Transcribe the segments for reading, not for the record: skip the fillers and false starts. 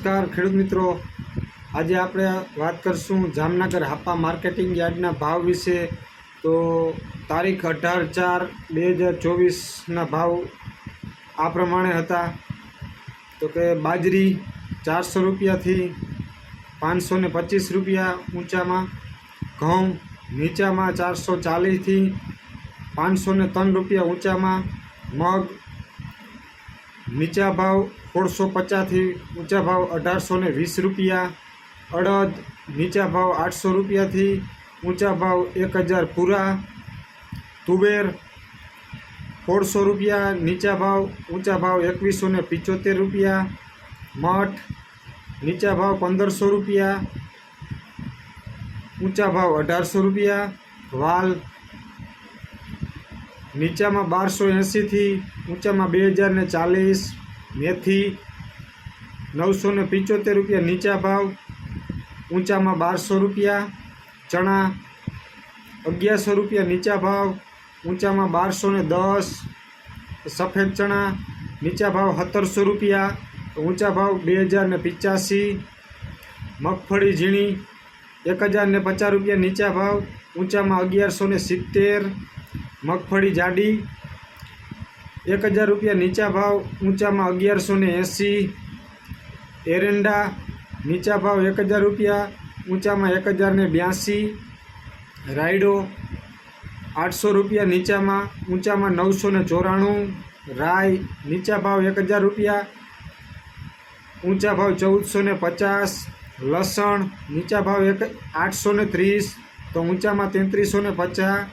નમસ્કાર ખેડૂત મિત્રો, આજે આપણે વાત કરશું જામનગર હાપા માર્કેટિંગ યાર્ડના ભાવ વિશે। તો તારીખ 18/4/2024ના ભાવ આ પ્રમાણે હતા। તો કે બાજરી 400 રૂપિયાથી 525 રૂપિયા ઊંચામાં, ઘઉં નીચામાં 440થી 503 રૂપિયા ઊંચામાં, મગ નીચા ભાવ 1650થી ઊંચા ભાવ 1820 રૂપિયા, અડદ નીચા ભાવ 800 રૂપિયાથી ઊંચા ભાવ 1000 પૂરા, તુવેર 1600 રૂપિયા નીચા ભાવ ઊંચા ભાવ 2175 રૂપિયા, મઠ નીચા ભાવ 1500 રૂપિયા ઊંચા ભાવ 1800 રૂપિયા, વાલ નીચામાં 1280થી ઊંચામાં 2040, મેથી 975 રૂપિયા નીચા ભાવ ઊંચામાં 1200 રૂપિયા, ચણા 1100 રૂપિયા નીચા ભાવ ઊંચામાં 1210, સફેદ ચણા નીચા ભાવ 1700 રૂપિયા ઊંચા ભાવ 2085, મગફળી ઝીણી 1050 રૂપિયા નીચા ભાવ ઊંચામાં 1170, મગફળી જાડી 1000 રૂપિયા નીચા ભાવ ઊંચામાં 1180, એરંડા નીચા ભાવ 1000 રૂપિયા ઊંચામાં 1082, રાયડો 800 રૂપિયા નીચામાં ઊંચામાં 994, રાઈ નીચા ભાવ 1000 રૂપિયા ઊંચા ભાવ 1450, લસણ નીચા ભાવ 830 તો ઊંચામાં 3350,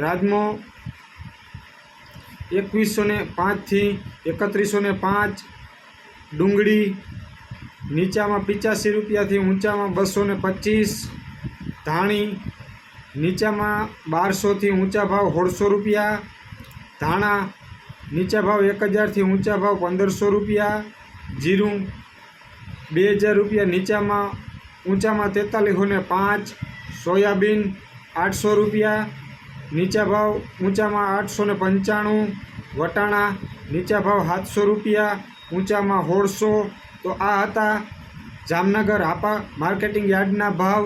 રાજમો 2105થી 3105, ડુંગળી નીચામાં 85 રૂપિયાથી ઊંચામાં 225, ધાણી નીચામાં 1200થી ઊંચા ભાવ 1600 રૂપિયા, ધાણા નીચા ભાવ 1000થી ઊંચા ભાવ 1500 રૂપિયા, જીરું 2000 રૂપિયા નીચામાં ઊંચામાં 4305, સોયાબીન 800 રૂપિયા નીચા ભાવ ઊંચામાં 895, વટાણા નીચા ભાવ 700 રૂપિયા ઊંચામાં 1600। તો આ હતા જામનગર હાપા માર્કેટિંગ યાર્ડના ભાવ।